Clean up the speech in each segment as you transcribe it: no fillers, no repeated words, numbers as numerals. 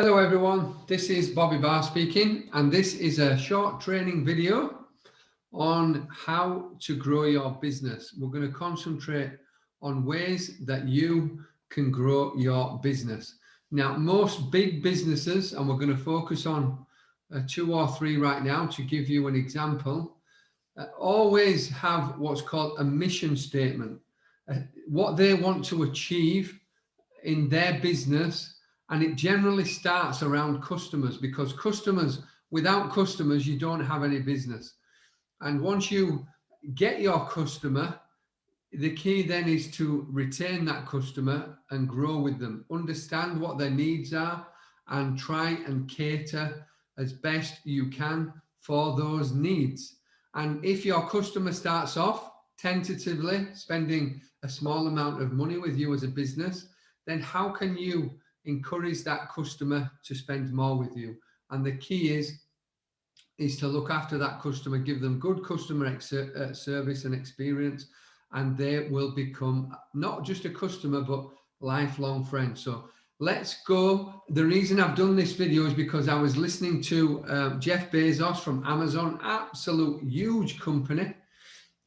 Hello everyone, this is Bobby Barr speaking, and this is a short training video on how to grow your business. We're going to concentrate on ways that you can grow your business. Now, most big businesses, and we're going to focus on 2 or 3 right now to give you an example, always have what's called a mission statement, what they want to achieve in their business. And it generally starts around customers, because without customers, you don't have any business. And once you get your customer, the key then is to retain that customer and grow with them, understand what their needs are, and try and cater as best you can for those needs. And if your customer starts off tentatively spending a small amount of money with you as a business, then how can you encourage that customer to spend more with you? And the key is to look after that customer, give them good customer service and experience, and they will become not just a customer, but lifelong friends. So let's go. The reason I've done this video is because I was listening to Jeff Bezos from Amazon, absolute huge company,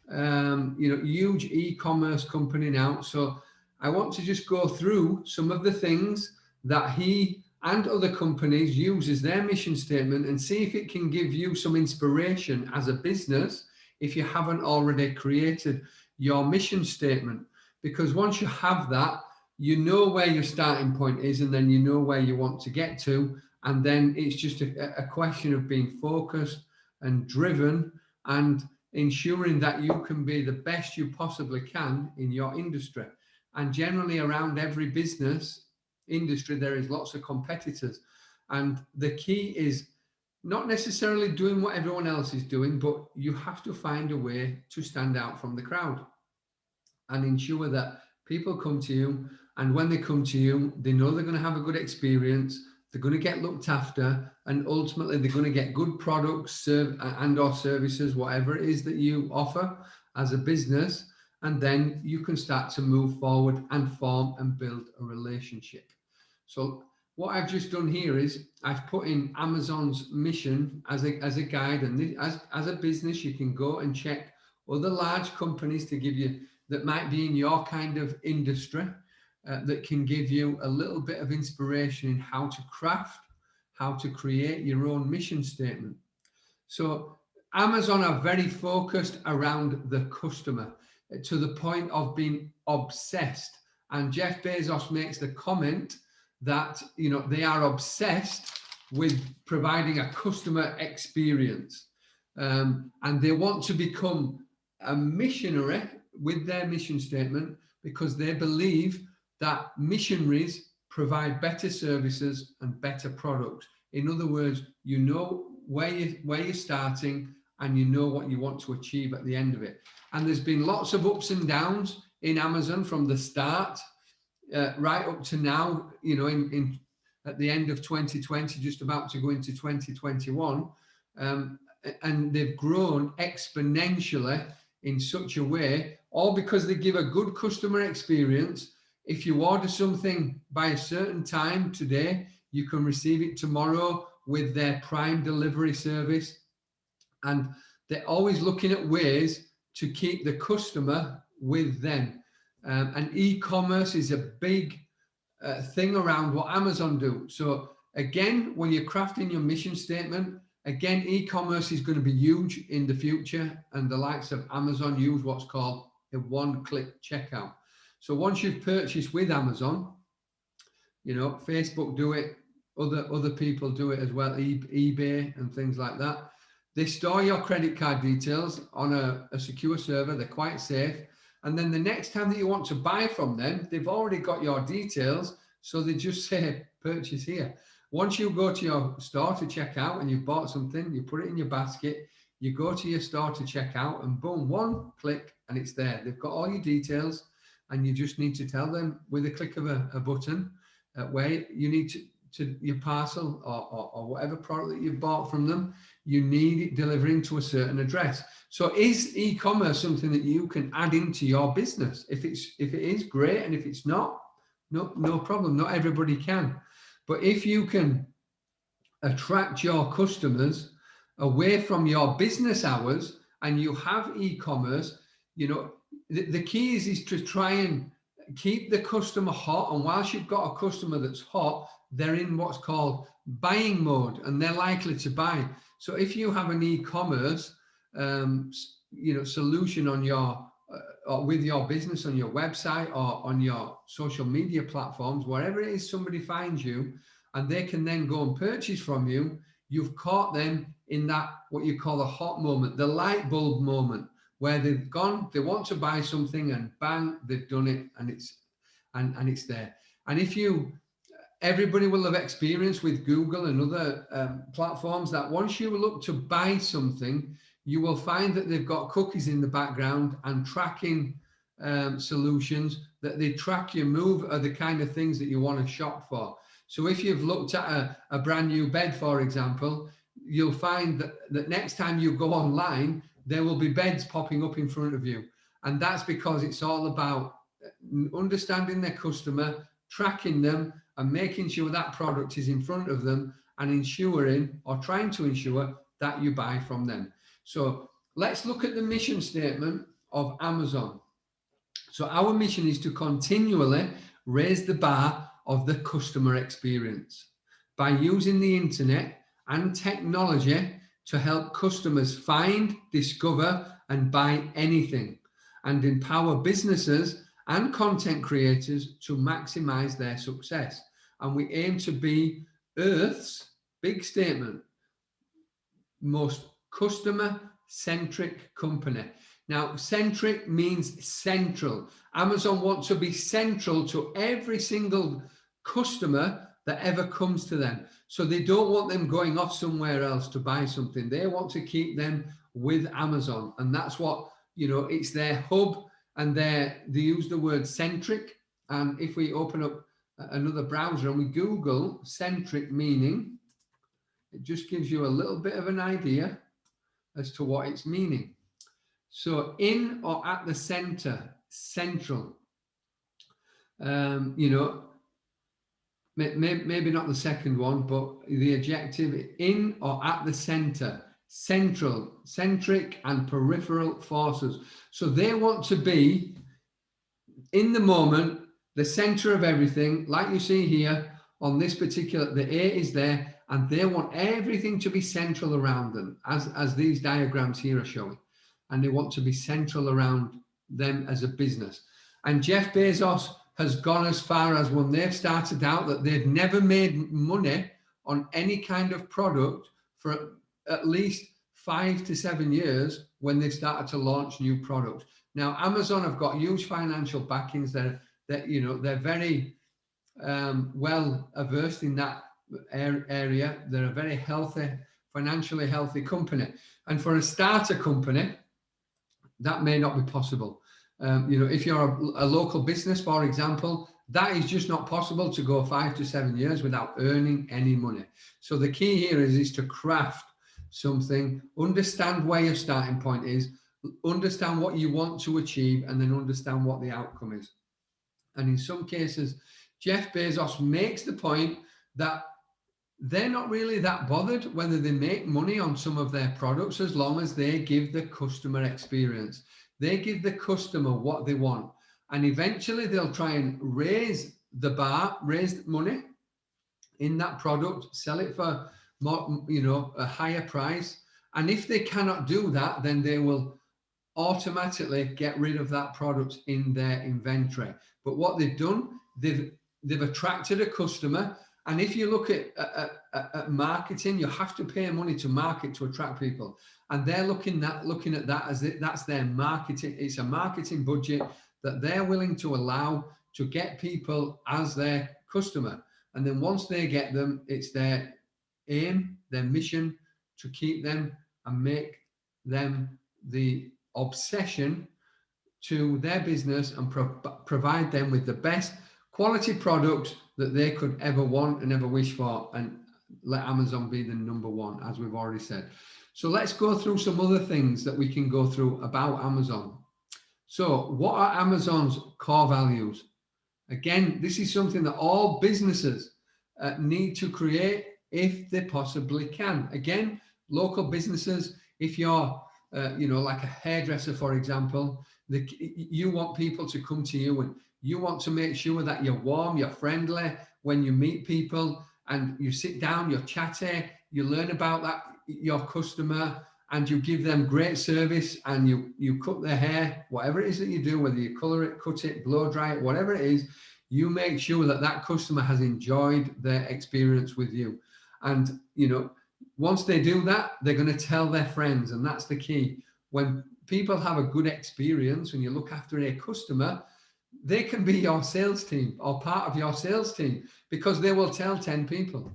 huge e-commerce company now. So I want to just go through some of the things that he and other companies use as their mission statement and see if it can give you some inspiration as a business if you haven't already created your mission statement. Because once you have that, you know where your starting point is, and then you know where you want to get to. And then it's just a question of being focused and driven and ensuring that you can be the best you possibly can in your industry. And generally around every business industry, there is lots of competitors. And the key is not necessarily doing what everyone else is doing, but you have to find a way to stand out from the crowd and ensure that people come to you. And when they come to you, they know they're going to have a good experience, they're going to get looked after, and ultimately they're going to get good products and or services, whatever it is that you offer as a business. And then you can start to move forward and form and build a relationship. So what I've just done here is I've put in Amazon's mission as a guide, and as a business, you can go and check other large companies to give you that might be in your kind of industry, that can give you a little bit of inspiration in how to craft, how to create your own mission statement. So Amazon are very focused around the customer, to the point of being obsessed. And Jeff Bezos makes the comment that, they are obsessed with providing a customer experience. And they want to become a missionary with their mission statement, because they believe that missionaries provide better services and better products. In other words, you know where you're starting, and you know what you want to achieve at the end of it. And there's been lots of ups and downs in Amazon from the start right up to now, at the end of 2020, just about to go into 2021. And they've grown exponentially in such a way, all because they give a good customer experience. If you order something by a certain time today, you can receive it tomorrow with their Prime delivery service. And they're always looking at ways to keep the customer with them. And e-commerce is a big thing around what Amazon do. So again, when you're crafting your mission statement, again, e-commerce is going to be huge in the future. And the likes of Amazon use what's called a one-click checkout. So once you've purchased with Amazon, Facebook do it, other people do it as well, eBay and things like that. They store your credit card details on a secure server. They're quite safe. And then the next time that you want to buy from them, they've already got your details. So they just say, purchase here. Once you go to your store to check out and you've bought something, you put it in your basket, you go to your store to check out, and boom, one click and it's there. They've got all your details, and you just need to tell them with a click of a button where you need to your parcel or whatever product that you've bought from them, you need it delivering to a certain address. So is e-commerce something that you can add into your business? If it is, great. And if it's not, no problem. Not everybody can. But if you can attract your customers away from your business hours and you have e-commerce, the key is to try and keep the customer hot. And whilst you've got a customer that's hot, they're in what's called buying mode and they're likely to buy. So if you have an e-commerce solution on your or with your business on your website or on your social media platforms, wherever it is somebody finds you and they can then go and purchase from you, you've caught them in that what you call a hot moment, the light bulb moment, where they've gone, they want to buy something and bang, they've done it, and it's there. And everybody will have experience with Google and other platforms that once you look to buy something, you will find that they've got cookies in the background and tracking solutions that they track your move are the kind of things that you want to shop for. So if you've looked at a brand new bed, for example, you'll find that next time you go online, there will be beds popping up in front of you. And that's because it's all about understanding their customer, tracking them, and making sure that product is in front of them and ensuring or trying to ensure that you buy from them. So let's look at the mission statement of Amazon. So our mission is to continually raise the bar of the customer experience by using the internet and technology to help customers find, discover, and buy anything, and empower businesses and content creators to maximize their success. And we aim to be Earth's, big statement, most customer-centric company. Now, centric means central. Amazon wants to be central to every single customer that ever comes to them. So they don't want them going off somewhere else to buy something. They want to keep them with Amazon. And that's what, it's their hub, and they use the word centric. And if we open up another browser and we Google centric meaning, it just gives you a little bit of an idea as to what it's meaning. So in or at the center, central, maybe not the second one, but the adjective in or at the center, central, centric, and peripheral forces. So they want to be in the moment, the center of everything, like you see here on this particular, the A is there, and they want everything to be central around them, as these diagrams here are showing. And they want to be central around them as a business. And Jeff Bezos has gone as far as when they've started out that they've never made money on any kind of product for at least 5 to 7 years when they started to launch new products. Now, Amazon have got huge financial backings. They're very well versed in that area. They're a very healthy, financially healthy company. And for a starter company, that may not be possible. If you're a local business, for example, that is just not possible to go 5 to 7 years without earning any money. So the key here is to craft something, understand where your starting point is, understand what you want to achieve, and then understand what the outcome is. And in some cases, Jeff Bezos makes the point that they're not really that bothered whether they make money on some of their products as long as they give the customer experience. They give the customer what they want. And eventually they'll try and raise the bar, raise money in that product, sell it for more, a higher price. And if they cannot do that, then they will automatically get rid of that product in their inventory. But what they've done, they've attracted a customer. And if you look at marketing, you have to pay money to market to attract people. And they're looking at that as that's their marketing. It's a marketing budget that they're willing to allow to get people as their customer. And then once they get them, it's their aim, their mission to keep them and make them the obsession to their business and provide them with the best quality products that they could ever want and ever wish for, and let Amazon be the number one, as we've already said. So let's go through some other things that we can go through about Amazon. So what are Amazon's core values? Again, this is something that all businesses need to create if they possibly can. Again, local businesses, if you're, like a hairdresser, for example, you want people to come to you, and you want to make sure that you're warm, you're friendly when you meet people, and you sit down, you're chatty, you learn about your customer, and you give them great service, and you cut their hair, whatever it is that you do, whether you color it, cut it, blow dry it, whatever it is, you make sure that customer has enjoyed their experience with you. And, once they do that, they're going to tell their friends. And that's the key. When people have a good experience, when you look after a customer, they can be your sales team or part of your sales team, because they will tell 10 people,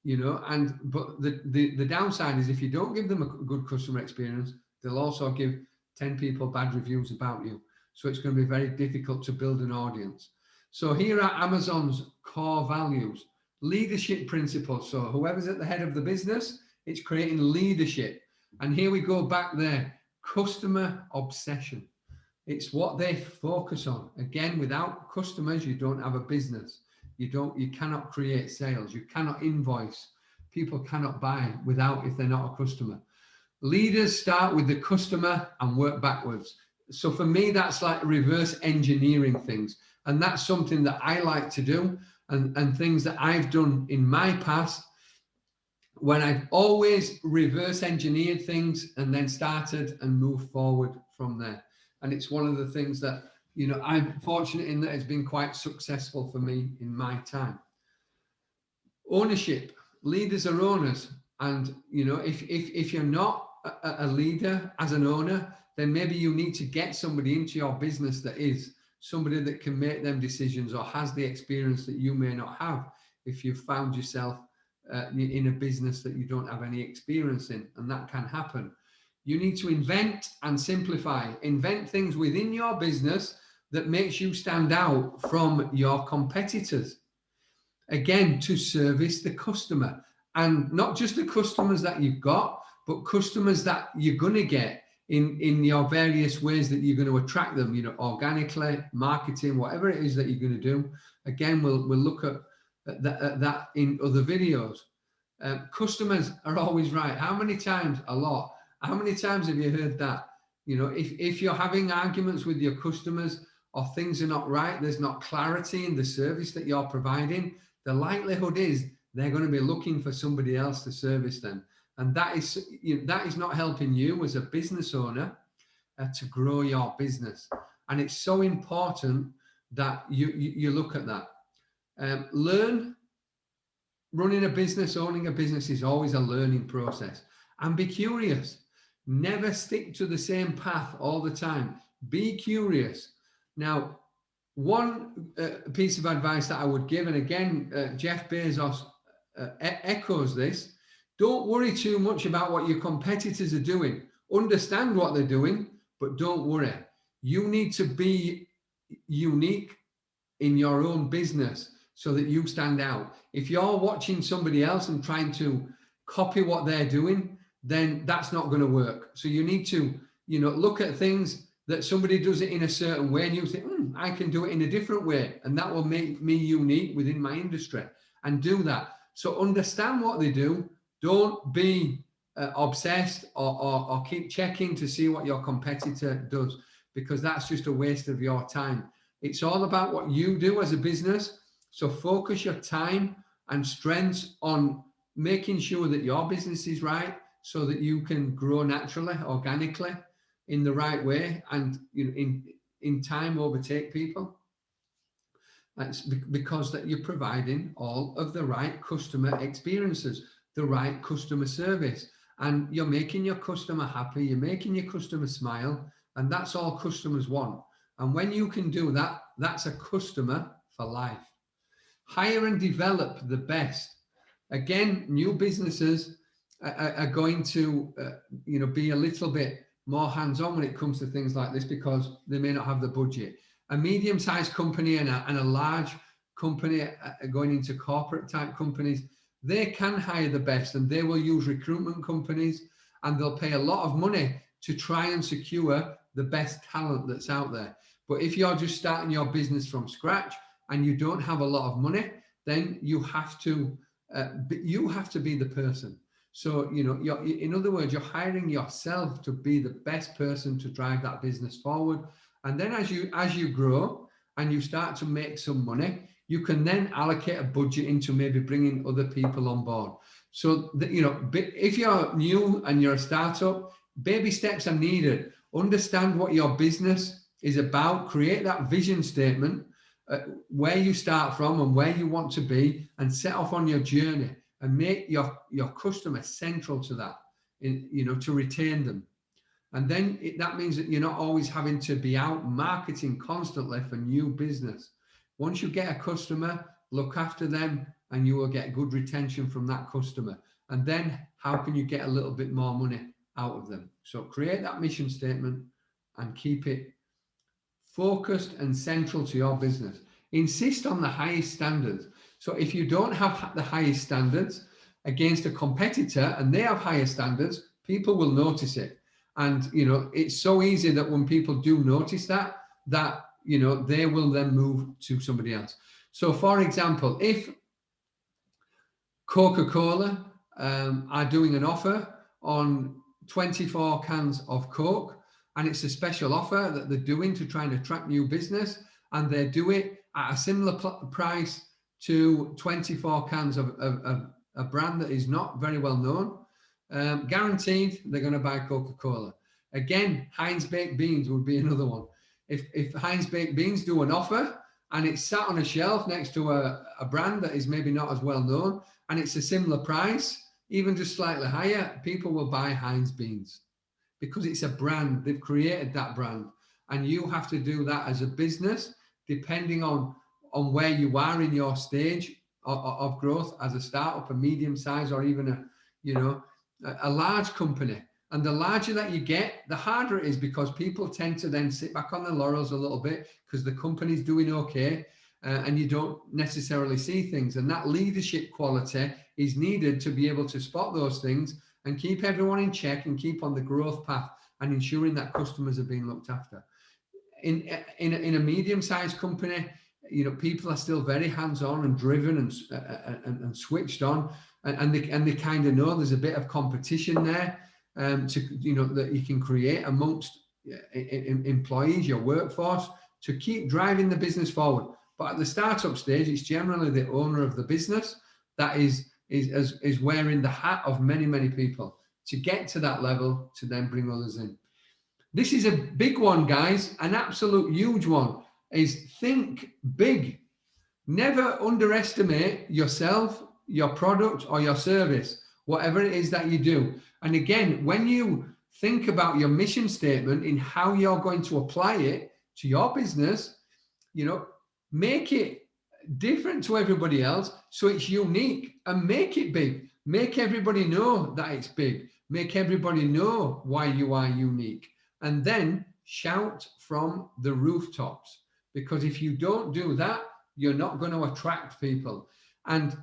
but the downside is, if you don't give them a good customer experience, they'll also give 10 people bad reviews about you. So it's going to be very difficult to build an audience. So here are Amazon's core values. Leadership principles. So whoever's at the head of the business, it's creating leadership. And here we go back there. Customer obsession. It's what they focus on. Again, without customers, you don't have a business. You cannot create sales. You cannot invoice. People cannot buy if they're not a customer. Leaders start with the customer and work backwards. So for me, that's like reverse engineering things. And that's something that I like to do, and things that I've done in my past, when I've always reverse engineered things and then started and moved forward from there. And it's one of the things that, I'm fortunate in that it's been quite successful for me in my time. Ownership. Leaders are owners. And, if you're not a leader as an owner, then maybe you need to get somebody into your business that is somebody that can make them decisions or has the experience that you may not have if you've found yourself in a business that you don't have any experience in, and that can happen. You need to invent and simplify. Invent things within your business that makes you stand out from your competitors. Again, to service the customer, and not just the customers that you've got, but customers that you're going to get in your various ways that you're going to attract them, organically, marketing, whatever it is that you're going to do. Again, we'll look at that in other videos. Customers are always right. How many times? A lot. How many times have you heard that? If you're having arguments with your customers, or things are not right, there's not clarity in the service that you're providing, the likelihood is they're going to be looking for somebody else to service them. And that is not helping you as a business owner to grow your business. And it's so important that you look at that. Running a business, owning a business is always a learning process. And be curious. Never stick to the same path all the time. Be curious. Now, one piece of advice that I would give, and again, Jeff Bezos echoes this, don't worry too much about what your competitors are doing. Understand what they're doing, but don't worry. You need to be unique in your own business so that you stand out. If you're watching somebody else and trying to copy what they're doing, then that's not going to work. So you need to, look at things that somebody does it in a certain way, and you think, I can do it in a different way, and that will make me unique within my industry, and do that. So understand what they do. Don't be obsessed or keep checking to see what your competitor does, because that's just a waste of your time. It's all about what you do as a business. So focus your time and strengths on making sure that your business is right, so that you can grow naturally, organically, in the right way, and in time overtake people. That's because that you're providing all of the right customer experiences, the right customer service, and you're making your customer happy, you're making your customer smile, and that's all customers want. And when you can do that, that's a customer for life. Hire and develop the best. Again, new businesses are going to be a little bit more hands-on when it comes to things like this, because they may not have the budget. A medium-sized company and a large company going into corporate type companies, they can hire the best, and they will use recruitment companies, and they'll pay a lot of money to try and secure the best talent that's out there. But if you're just starting your business from scratch and you don't have a lot of money, then you have to be the person. So, in other words, you're hiring yourself to be the best person to drive that business forward. And then as you grow and you start to make some money, you can then allocate a budget into maybe bringing other people on board. So, if you're new and you're a startup, baby steps are needed. Understand what your business is about, create that vision statement, where you start from and where you want to be, and set off on your journey and make your customer central to that, to retain them. And then that means that you're not always having to be out marketing constantly for new business. Once you get a customer, look after them and you will get good retention from that customer. And then how can you get a little bit more money out of them? So create that mission statement and keep it focused and central to your business. Insist on the highest standards. So if you don't have the highest standards against a competitor and they have higher standards, people will notice it. And, it's so easy that when people do notice that, they will then move to somebody else. So for example, if Coca-Cola are doing an offer on 24 cans of Coke, and it's a special offer that they're doing to try and attract new business, and they do it at a similar price to 24 cans of a brand that is not very well known, guaranteed they're going to buy Coca-Cola. Again, Heinz Baked Beans would be another one. If Heinz Baked Beans do an offer and it's sat on a shelf next to a brand that is maybe not as well known, and it's a similar price, even just slightly higher, people will buy Heinz Beans because it's a brand. They've created that brand. And you have to do that as a business, depending on where you are in your stage of growth as a startup, a medium size, or even a large company. And the larger that you get, the harder it is, because people tend to then sit back on their laurels a little bit because the company's doing okay, and you don't necessarily see things. And that leadership quality is needed to be able to spot those things and keep everyone in check and keep on the growth path and ensuring that customers are being looked after. In a medium-sized company, people are still very hands-on and driven and switched on, and they kind of know there's a bit of competition there, that you can create amongst employees, your workforce, to keep driving the business forward. But at the startup stage, it's generally the owner of the business that is wearing the hat of many, many people to get to that level to then bring others in. This is a big one, guys, an absolute huge one, is think big. Never underestimate yourself, your product, or your service, whatever it is that you do. And again, when you think about your mission statement in how you're going to apply it to your business, make it different to everybody else so it's unique, and make it big. Make everybody know that it's big. Make everybody know why you are unique. And then shout from the rooftops, because if you don't do that, you're not going to attract people. And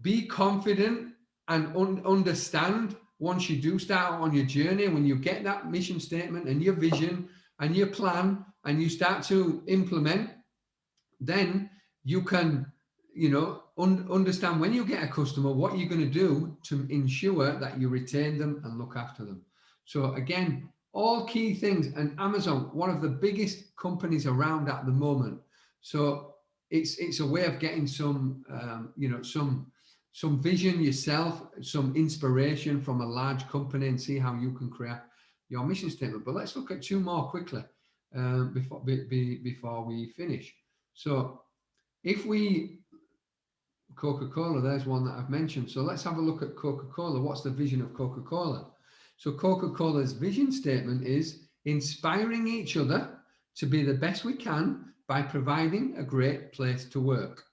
be confident and understand, once you do start on your journey, when you get that mission statement and your vision and your plan and you start to implement, then you can, understand when you get a customer, what you're going to do to ensure that you retain them and look after them. So again, all key things. And Amazon, one of the biggest companies around at the moment. So it's a way of getting some, some vision yourself, some inspiration from a large company, and see how you can create your mission statement. But let's look at two more quickly before we finish. So if we, Coca-Cola, there's one that I've mentioned. So let's have a look at Coca-Cola. What's the vision of Coca-Cola? So Coca-Cola's vision statement is inspiring each other to be the best we can by providing a great place to work.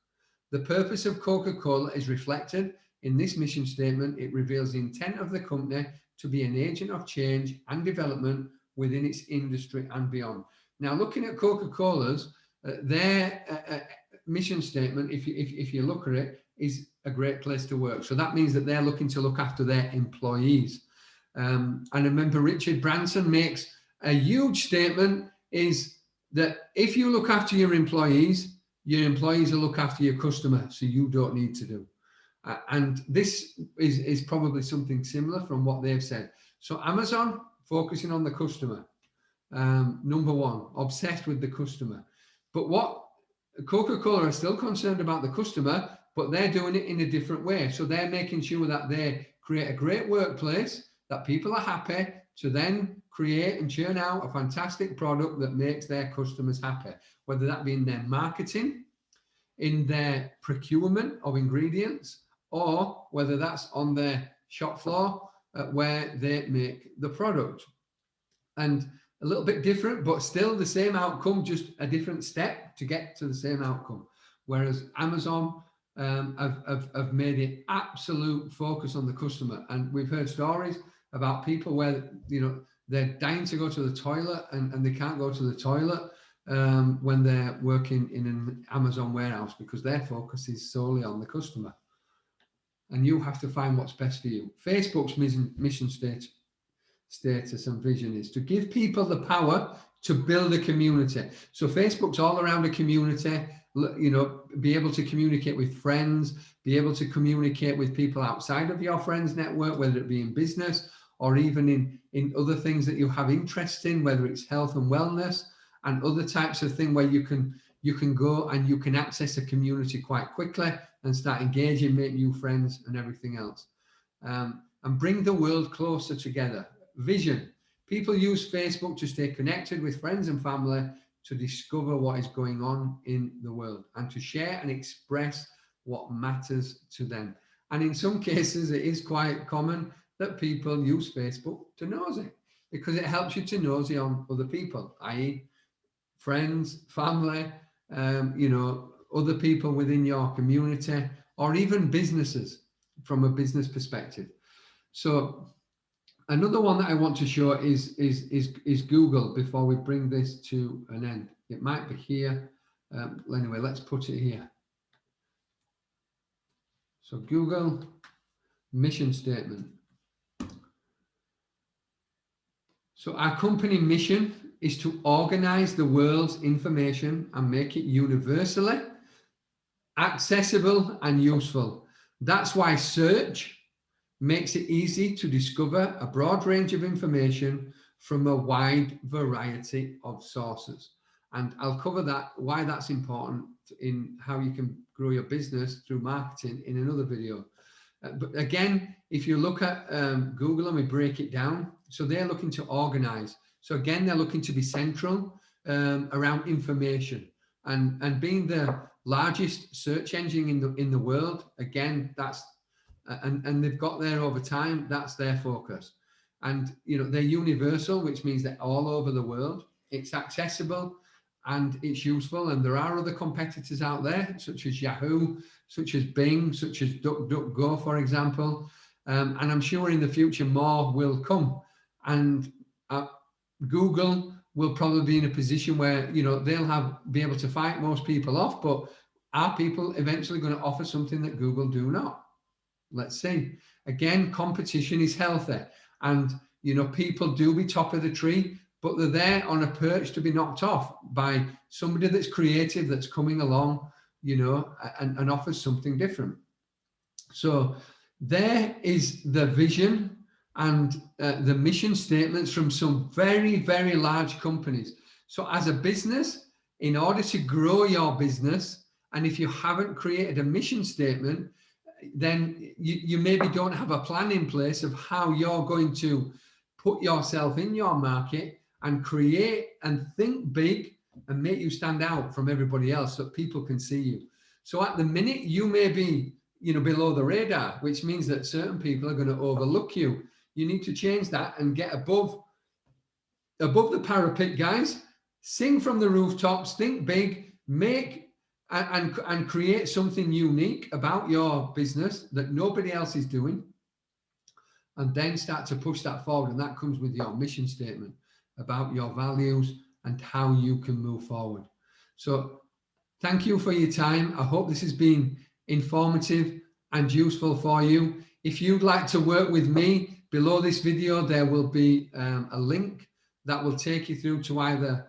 The purpose of Coca-Cola is reflected in this mission statement. It reveals the intent of the company to be an agent of change and development within its industry and beyond. Now, looking at Coca-Cola's, their mission statement, if you look at it, is a great place to work. So that means that they're looking to look after their employees. And I remember Richard Branson makes a huge statement, is that if you look after your employees, your employees will look after your customer, so you don't need to do. And this is probably something similar from what they've said. So Amazon, focusing on the customer. Number one, obsessed with the customer. But what Coca-Cola are still concerned about the customer, but they're doing it in a different way. So they're making sure that they create a great workplace, that people are happy, to then create and churn out a fantastic product that makes their customers happy, whether that be in their marketing, in their procurement of ingredients, or whether that's on their shop floor where they make the product. And a little bit different, but still the same outcome, just a different step to get to the same outcome. Whereas Amazon have made it absolute focus on the customer. And we've heard stories about people where, you know, they're dying to go to the toilet and they can't go to the toilet when they're working in an Amazon warehouse, because their focus is solely on the customer. And you have to find what's best for you. Facebook's mission status and vision is to give people the power to build a community. So Facebook's all around a community, you know, be able to communicate with friends, be able to communicate with people outside of your friends network, whether it be in business or even in other things that you have interest in, whether it's health and wellness and other types of thing where you can go and you can access a community quite quickly and start engaging, make new friends and everything else. And bring the world closer together. Vision. People use Facebook to stay connected with friends and family, to discover what is going on in the world and to share and express what matters to them. And in some cases, it is quite common that people use Facebook to nosy, because it helps you to nosy on other people, i.e. friends, family, you know, other people within your community, or even businesses from a business perspective. So another one that I want to show is Google before we bring this to an end. It might be here. Anyway, let's put it here. So Google mission statement. So our company mission is to organize the world's information and make it universally accessible and useful. That's why search makes it easy to discover a broad range of information from a wide variety of sources. And I'll cover that, why that's important in how you can grow your business through marketing in another video. But again, if you look at Google and we break it down, so they're looking to organize. So again, they're looking to be central around information and being the largest search engine in the world. Again, that's and they've got there over time. That's their focus. And you know, they're universal, which means they're all over the world. It's accessible and it's useful. And there are other competitors out there, such as Yahoo, such as Bing, such as DuckDuckGo, for example. And I'm sure in the future more will come. And Google will probably be in a position where, you know, they'll be able to fight most people off, but are people eventually going to offer something that Google do not? Let's see. Again, competition is healthy, and you know, people do be top of the tree, but they're there on a perch to be knocked off by somebody that's creative, that's coming along, you know, and offers something different. So there is the vision and the mission statements from some very, very large companies. So as a business, in order to grow your business, and if you haven't created a mission statement, then you maybe don't have a plan in place of how you're going to put yourself in your market and create and think big and make you stand out from everybody else so people can see you. So at the minute, you may be, you know, below the radar, which means that certain people are going to overlook you. You need to change that and get above the parapet, guys. Sing from the rooftops, think big, make and create something unique about your business that nobody else is doing, and then start to push that forward. And that comes with your mission statement about your values and how you can move forward. So thank you for your time. I hope this has been informative and useful for you. If you'd like to work with me, below this video there will be a link that will take you through to either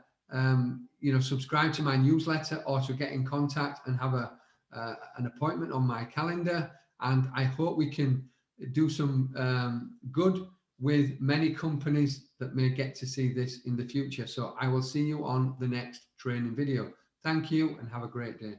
subscribe to my newsletter or to get in contact and have an appointment on my calendar. And I hope we can do some good with many companies that may get to see this in the future. So I will see you on the next training video. Thank you and have a great day.